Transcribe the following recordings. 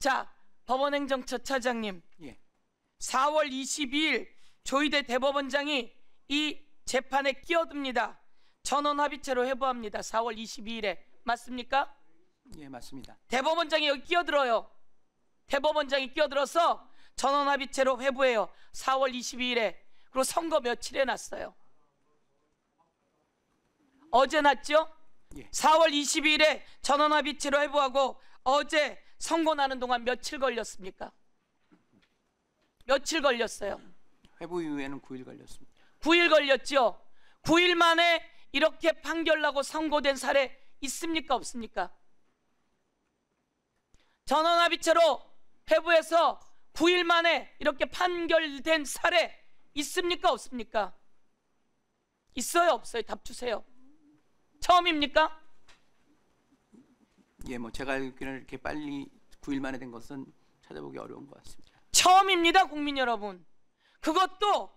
자, 법원행정처 차장님, 예. 4월 22일 조희대 대법원장이 이 재판에 끼어듭니다. 전원합의체로 회부합니다. 4월 22일에 맞습니까? 예, 맞습니다. 대법원장이 여기 끼어들어요. 대법원장이 끼어들어서 전원합의체로 회부해요. 4월 22일에. 그리고 선거 며칠에 났어요? 어제 났죠? 예. 4월 22일에 전원합의체로 회부하고 어제 선고 나는 동안 며칠 걸렸습니까? 며칠 걸렸어요? 회부 이후에는 9일 걸렸습니다. 9일 걸렸죠? 9일 만에 이렇게 판결 나고 선고된 사례 있습니까? 없습니까? 전원합의체로 회부해서 9일 만에 이렇게 판결된 사례 있습니까? 없습니까? 있어요? 없어요? 답 주세요. 처음입니까? 예, 뭐 제가 알기로는 이렇게 빨리 9일 만에 된 것은 찾아보기 어려운 것 같습니다. 처음입니다, 국민 여러분. 그것도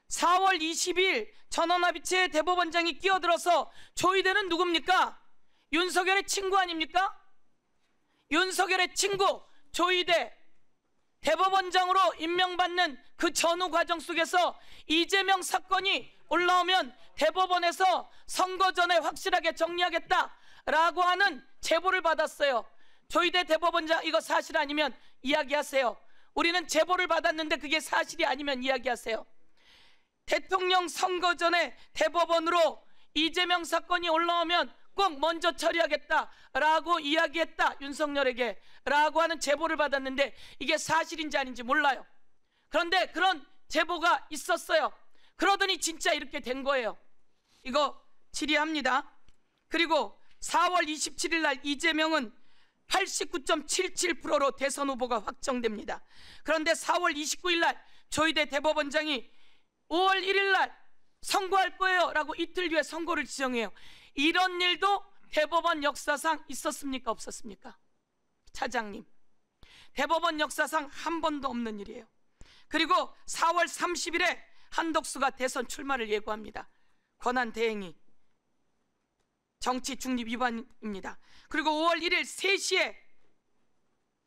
4월 20일 전원합의체 대법원장이 끼어들어서 조희대는 누굽니까? 윤석열의 친구 아닙니까? 윤석열의 친구 조희대 대법원장으로 임명받는 그 전후 과정 속에서 이재명 사건이 올라오면 대법원에서 선거 전에 확실하게 정리하겠다라고 하는 제보를 받았어요. 조희대 대법원장, 이거 사실 아니면 이야기하세요. 우리는 제보를 받았는데 그게 사실이 아니면 이야기하세요. 대통령 선거 전에 대법원으로 이재명 사건이 올라오면 꼭 먼저 처리하겠다라고 이야기했다, 윤석열에게 라고 하는 제보를 받았는데 이게 사실인지 아닌지 몰라요. 그런데 그런 제보가 있었어요. 그러더니 진짜 이렇게 된 거예요. 이거 질의합니다. 그리고 4월 27일 날 이재명은 89.77%로 대선 후보가 확정됩니다. 그런데 4월 29일 날 조희대 대법원장이 5월 1일 날 선고할 거예요 라고 이틀 뒤에 선고를 지정해요. 이런 일도 대법원 역사상 있었습니까? 없었습니까? 차장님, 대법원 역사상 한 번도 없는 일이에요. 그리고 4월 30일에 한덕수가 대선 출마를 예고합니다. 권한대행이 정치 중립 위반입니다. 그리고 5월 1일 3시에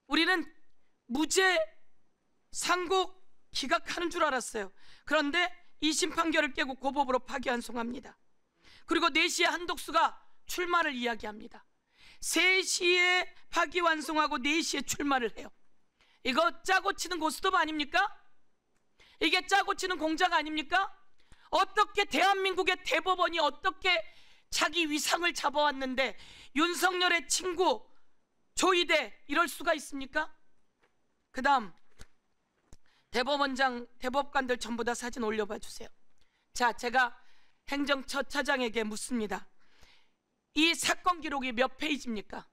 우리는 무죄 상고 기각하는 줄 알았어요. 그런데 2심 판결을 깨고 고법으로 파기환송합니다. 그리고 4시에 한덕수가 출마를 이야기합니다. 3시에 파기환송하고 4시에 출마를 해요. 이거 짜고 치는 고스톱 아닙니까? 이게 짜고 치는 공작 아닙니까? 어떻게 대한민국의 대법원이 어떻게 자기 위상을 잡아왔는데 윤석열의 친구 조희대 이럴 수가 있습니까? 그 다음 대법원장, 대법관들 전부 다 사진 올려봐 주세요. 자, 제가 행정처 차장에게 묻습니다. 이 사건 기록이 몇 페이지입니까?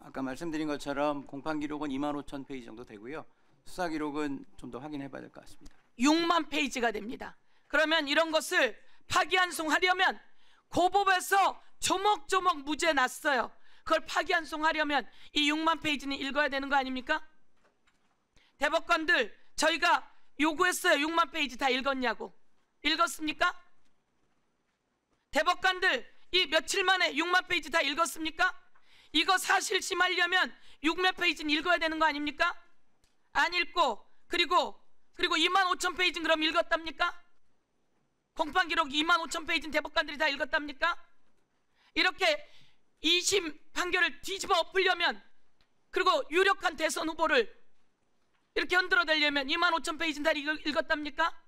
아까 말씀드린 것처럼 공판 기록은 25,000페이지 정도 되고요. 수사 기록은 좀 더 확인해 봐야 될 것 같습니다. 6만 페이지가 됩니다. 그러면 이런 것을 파기환송하려면 고법에서 조목조목 무죄 났어요. 그걸 파기환송하려면 이 6만 페이지는 읽어야 되는 거 아닙니까? 대법관들, 저희가 요구했어요. 6만 페이지 다 읽었냐고. 읽었습니까? 대법관들, 이 며칠 만에 6만 페이지 다 읽었습니까? 이거 사실심하려면 6몇 페이지는 읽어야 되는 거 아닙니까? 안 읽고 그리고 25,000페이지는 그럼 읽었답니까? 공판 기록 25,000페이지는 대법관들이 다 읽었답니까? 이렇게 2심 판결을 뒤집어 엎으려면, 그리고 유력한 대선 후보를 이렇게 흔들어대려면 25,000페이지는 다 읽었답니까?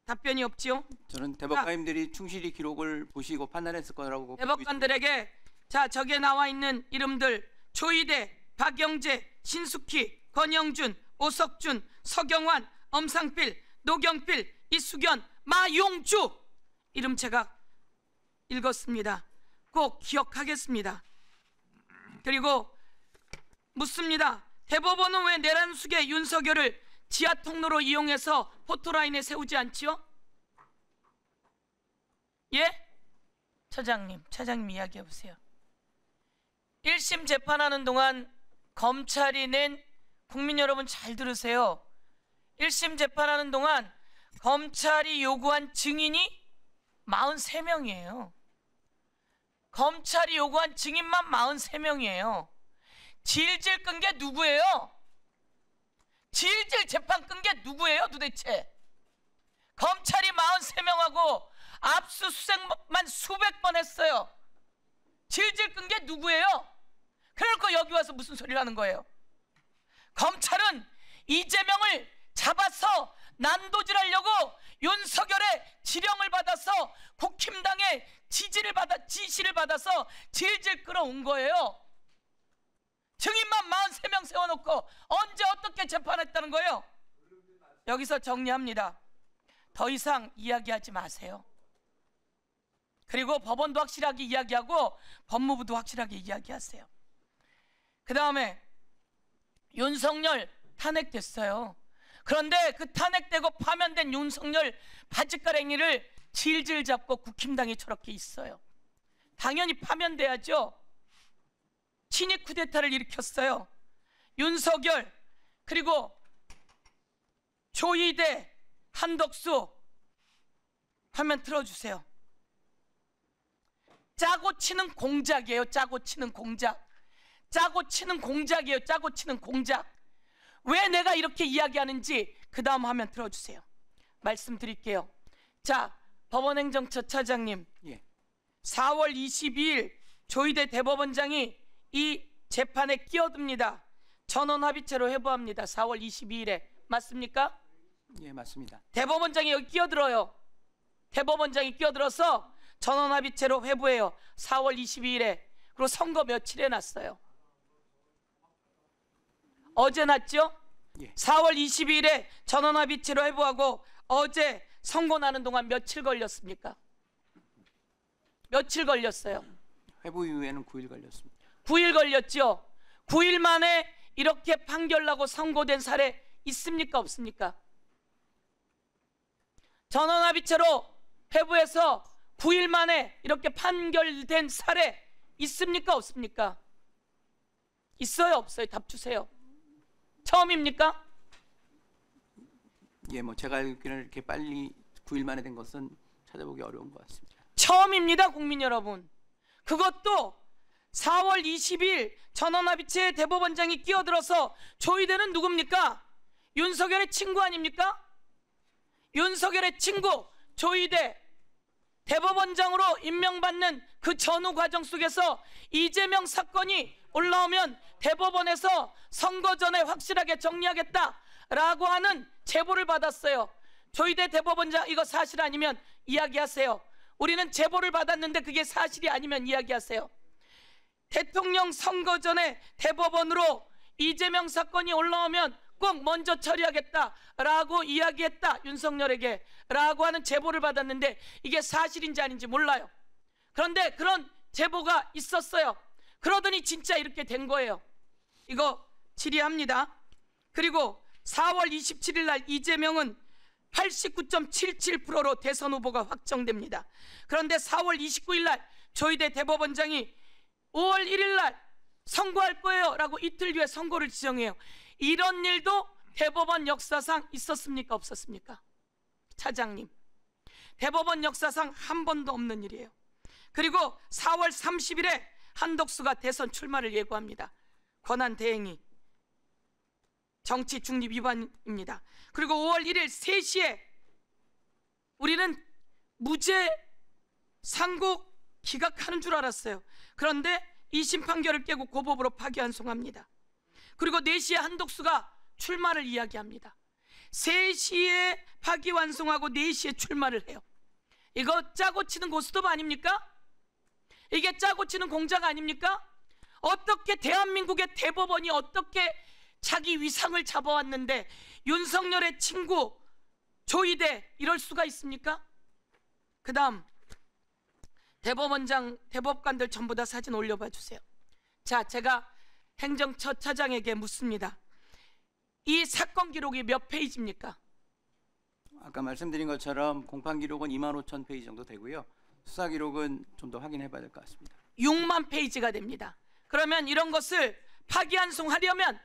답변이 없지요? 저는 대법관님들이 충실히 기록을 보시고 판단했을 거라고. 대법관들에게, 자, 저기에 나와 있는 이름들 조희대, 박영재, 신숙희, 권영준, 오석준, 서경환, 엄상필, 노경필, 이수견, 마용주 이름 제가 읽었습니다. 꼭 기억하겠습니다. 그리고 묻습니다. 대법원은 왜 내란숙의 윤석열을 지하 통로로 이용해서 포토라인에 세우지 않지요? 예? 차장님 이야기해 보세요. 1심 재판하는 동안 검찰이 낸, 국민 여러분 잘 들으세요. 1심 재판하는 동안 검찰이 요구한 증인이 43명이에요. 검찰이 요구한 증인만 43명이에요. 질질 끈 게 누구예요? 질질 재판 끈 게 누구예요 도대체? 검찰이 43명하고 압수수색만 수백 번 했어요. 질질 끈 게 누구예요? 그러니까 여기 와서 무슨 소리를 하는 거예요? 검찰은 이재명을 잡아서 난도질하려고 윤석열의 지령을 받아서 국힘당의 지시를 받아서 질질 끌어온 거예요. 증인만 43명 세워놓고 언제 어떻게 재판했다는 거예요? 여기서 정리합니다. 더 이상 이야기하지 마세요. 그리고 법원도 확실하게 이야기하고 법무부도 확실하게 이야기하세요. 그 다음에 윤석열 탄핵됐어요. 그런데 그 탄핵되고 파면된 윤석열 바짓가랭이를 질질 잡고 국힘당이 저렇게 있어요. 당연히 파면돼야죠. 친이 쿠데타를 일으켰어요. 윤석열 그리고 조이대 한덕수 화면 틀어주세요. 짜고 치는 공작이에요. 짜고 치는 공작. 짜고 치는 공작이에요. 짜고 치는 공작. 왜 내가 이렇게 이야기하는지 그 다음 화면 틀어주세요. 말씀드릴게요. 자, 법원행정처 차장님, 예. 4월 22일 조이대 대법원장이 이 재판에 끼어듭니다. 전원합의체로 회부합니다. 4월 22일에 맞습니까? 예, 맞습니다. 대법원장이 여기 끼어들어요. 대법원장이 끼어들어서 전원합의체로 회부해요. 4월 22일에. 그리고 선거 며칠에 났어요? 어제 났죠? 예. 4월 22일에 전원합의체로 회부하고 어제 선고 나는 동안 며칠 걸렸습니까? 며칠 걸렸어요? 회부 이후에는 9일 걸렸습니다. 9일 걸렸죠? 9일 만에 이렇게 판결 나고 선고된 사례 있습니까? 없습니까? 전원합의체로 회부해서 9일 만에 이렇게 판결된 사례 있습니까? 없습니까? 있어요? 없어요? 답 주세요. 처음입니까? 예, 뭐 제가 알기로는 이렇게 빨리 9일 만에 된 것은 찾아보기 어려운 것 같습니다. 처음입니다, 국민 여러분. 그것도 4월 20일 전원합의체 대법원장이 끼어들어서 조이대는 누굽니까? 윤석열의 친구 아닙니까? 윤석열의 친구 조이대 대법원장으로 임명받는 그 전후 과정 속에서 이재명 사건이 올라오면 대법원에서 선거 전에 확실하게 정리하겠다라고 하는 제보를 받았어요. 조이대 대법원장 이거 사실 아니면 이야기하세요. 우리는 제보를 받았는데 그게 사실이 아니면 이야기하세요. 대통령 선거 전에 대법원으로 이재명 사건이 올라오면 꼭 먼저 처리하겠다라고 이야기했다 윤석열에게 라고 하는 제보를 받았는데 이게 사실인지 아닌지 몰라요. 그런데 그런 제보가 있었어요. 그러더니 진짜 이렇게 된 거예요. 이거 질의합니다. 그리고 4월 27일 날 이재명은 89.77%로 대선 후보가 확정됩니다. 그런데 4월 29일 날 조이대 대법원장이 5월 1일 날 선고할 거예요 라고 이틀 뒤에 선고를 지정해요. 이런 일도 대법원 역사상 있었습니까? 없었습니까? 차장님, 대법원 역사상 한 번도 없는 일이에요. 그리고 4월 30일에 한덕수가 대선 출마를 예고합니다. 권한대행이 정치 중립 위반입니다. 그리고 5월 1일 3시에 우리는 무죄 상고 기각하는 줄 알았어요. 그런데 2심 판결을 깨고 고법으로 파기환송합니다. 그리고 4시에 한덕수가 출마를 이야기합니다. 3시에 파기환송하고 4시에 출마를 해요. 이거 짜고 치는 고스톱 아닙니까? 이게 짜고 치는 공작 아닙니까? 어떻게 대한민국의 대법원이 어떻게 자기 위상을 잡아왔는데 윤석열의 친구 조이대 이럴 수가 있습니까? 그 다음 대법원장 대법관들 전부 다 사진 올려봐 주세요. 자, 제가 행정처 차장에게 묻습니다. 이 사건 기록이 몇 페이지입니까? 아까 말씀드린 것처럼 공판 기록은 25,000페이지 정도 되고요. 수사 기록은 좀 더 확인해 봐야 될 것 같습니다. 6만 페이지가 됩니다. 그러면 이런 것을 파기환송하려면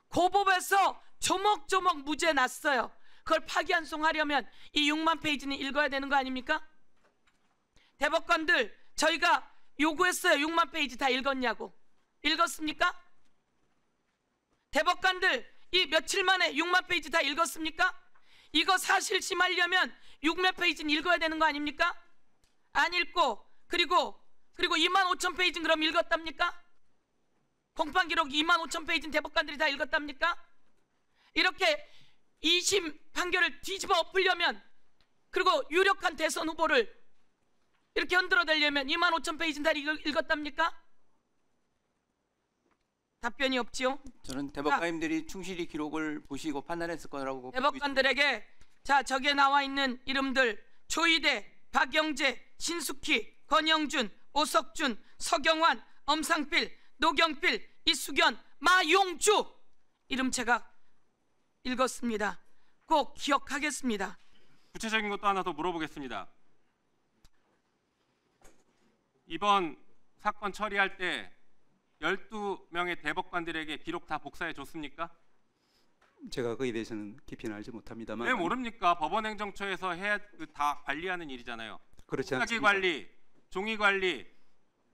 고법에서 조목조목 무죄 났어요. 그걸 파기환송하려면 이 6만 페이지는 읽어야 되는 거 아닙니까? 대법관들 저희가 요구했어요. 6만 페이지 다 읽었냐고. 읽었습니까? 대법관들 이 며칠 만에 6만 페이지 다 읽었습니까? 이거 사실심하려면 6만 페이지는 읽어야 되는 거 아닙니까? 안 읽고 그리고 2만 5천 페이지는 그럼 읽었답니까? 공판기록 2만 5천 페이지는 대법관들이 다 읽었답니까? 이렇게 2심 판결을 뒤집어 엎으려면, 그리고 유력한 대선 후보를 이렇게 흔들어대려면 2만 5천 페이지는 다 읽었답니까? 답변이 없지요. 저는 대법관님들이 충실히 기록을 보시고 판단했을 거라고 보고 대법관들에게 자, 저기에 나와 있는 이름들 조희대, 박영재, 신숙희, 권영준, 오석준, 서경환, 엄상필, 노경필, 이수견, 마용주 이름 제가 읽었습니다. 꼭 기억하겠습니다. 구체적인 것도 하나 더 물어보겠습니다. 이번 사건 처리할 때 12명의 대법관들에게 기록 다 복사해 줬습니까? 제가 거기에 대해서는 깊이는 알지 못합니다만. 왜 모릅니까? 법원행정처에서 해야 다 관리하는 일이잖아요. 그렇지 복사기 않습니다. 관리, 종이 관리,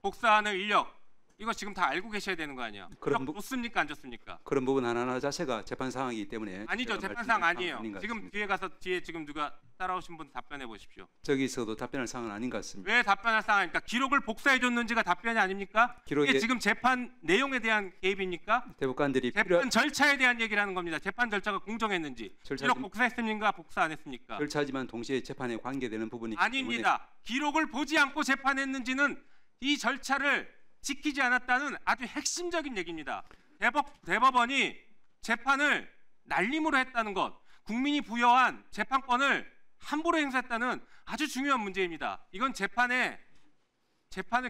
복사하는 인력, 이거 지금 다 알고 계셔야 되는 거 아니에요? 그런 기록 줬습니까? 안 줬습니까? 그런 부분 하나하나 자체가 재판 상황이기 때문에. 아니죠. 제가 재판상 말씀드릴 아니에요. 사항은 아닌 것 지금 같습니다. 뒤에 가서 지금 누가 따라오신 분 답변해 보십시오. 저기서도 답변할 상황은 아닌 것 같습니다. 왜 답변할 상황입니까? 기록을 복사해 줬는지가 답변이 아닙니까? 기록에- 이게 지금 재판 내용에 대한 개입입니까? 대법관들이 재판 절차에 대한 얘기를 하는 겁니다. 재판 절차가 공정했는지. 절차 기록 좀- 복사했습니까? 복사 안 했습니까? 절차지만 동시에 재판에 관계되는 부분이기 때문에. 아닙니다. 기록을 보지 않고 재판했는지는 이 절차를 지키지 않았다는 아주 핵심적인 얘기입니다. 대법원이 재판을 날림으로 했다는 것, 국민이 부여한 재판권을 함부로 행사했다는 아주 중요한 문제입니다. 이건 재판을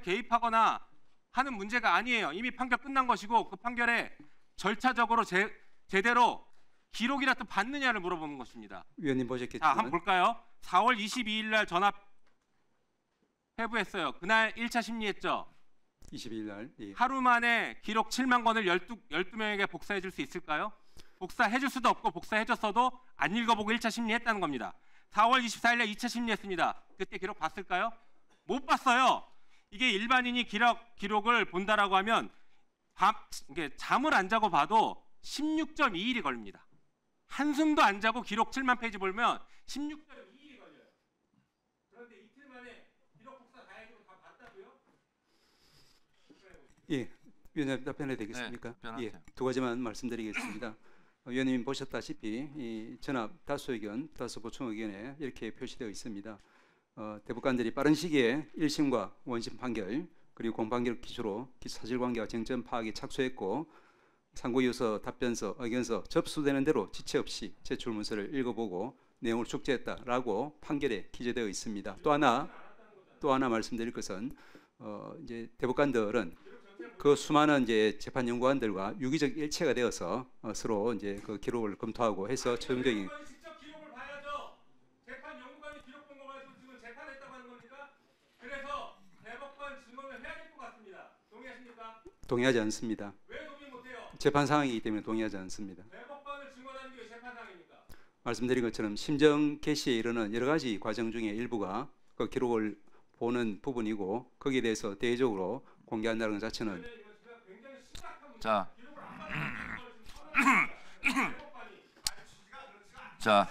개입하거나 하는 문제가 아니에요. 이미 판결 끝난 것이고 그 판결에 절차적으로 제대로 기록이라도 받느냐를 물어보는 것입니다. 위원님 자, 보셨겠지만 한번 볼까요? 4월 22일 날 전압 회부했어요. 그날 1차 심리했죠. 22일 날. 예. 하루 만에 기록 7만 권을 12명에게 복사해 줄 수 있을까요? 복사해 줄 수도 없고 복사해 줬어도 안 읽어보고 1차 심리했다는 겁니다. 4월 24일 날 2차 심리했습니다. 그때 기록 봤을까요? 못 봤어요. 이게 일반인이 기록을 본다라고 하면 이게 잠을 안 자고 봐도 16.2일이 걸립니다. 한숨도 안 자고 기록 7만 페이지 보면 16.2일이 걸려요. 그런데 이틀 만에 기록 복사 다 해주고 다 봤다고요? 예. 위원님 답변해도 되겠습니까? 네, 답변하세요. 예. 두 가지만 말씀드리겠습니다. 위원님이 보셨다시피 이 전압 다수 의견, 다수 보충 의견에 이렇게 표시되어 있습니다. 대법관들이 빠른 시기에 1심과 원심 판결 그리고 공판기록 기초로 사실관계와 쟁점 파악에 착수했고 상고유서, 답변서, 의견서 접수되는 대로 지체 없이 제출 문서를 읽어보고 내용을 숙지했다라고 판결에 기재되어 있습니다. 또 하나 말씀드릴 것은 이제 대법관들은 그 수많은 이제 재판 연구관들과 유기적 일체가 되어서 서로 이제 그 기록을 검토하고 해서 최종적인 대법관이 직접 기록을 봐야죠. 재판 연구관이 기록 본 거 가지고 지금 재판했다고 하는 겁니까? 그래서 대법관 증언을 해야 될 것 같습니다. 동의하십니까? 동의하지 않습니다. 왜 동의 못해요? 재판 상황이기 때문에 동의하지 않습니다. 대법관을 증언하는 게 왜 재판상입니까? 말씀드린 것처럼 심정 개시에 이르는 여러 가지 과정 중에 일부가 그 기록을 보는 부분이고 거기에 대해서 대외적으로 공개한다는 것 자체는 자,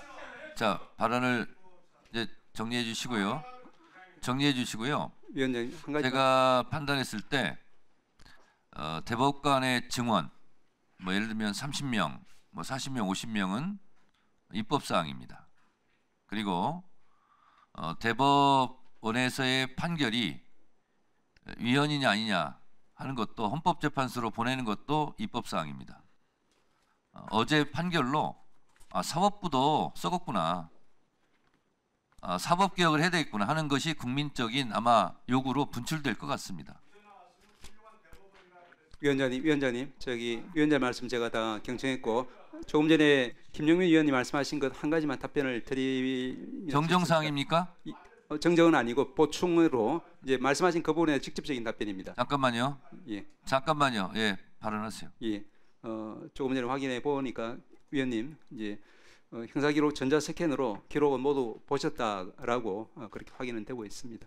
자 발언을 이제 정리해 주시고요. 위원장님 한 가지 제가 판단했을 때 대법관의 증언, 뭐 예를 들면 30명, 뭐 40명, 50명은 입법 사항입니다. 그리고 대법원에서의 판결이 위헌이냐 아니냐 하는 것도 헌법재판소로 보내는 것도 입법 사항입니다. 어제 판결로 사법부도 썩었구나, 사법개혁을 해야 되겠구나 하는 것이 국민적인 아마 요구로 분출될 것 같습니다. 위원장님 저기 위원장 말씀 제가 다 경청했고 조금 전에 김용민 위원님 말씀하신 것 한 가지만 답변을 드리면 정정사항입니까? 정정은 아니고 보충으로 이제 말씀하신 그 부분에 직접적인 답변입니다. 잠깐만요. 예. 잠깐만요. 예, 발언하세요. 예. 조금 전에 확인해 보니까 위원님 이제 형사기록 전자스캔으로 기록은 모두 보셨다라고 그렇게 확인은 되고 있습니다.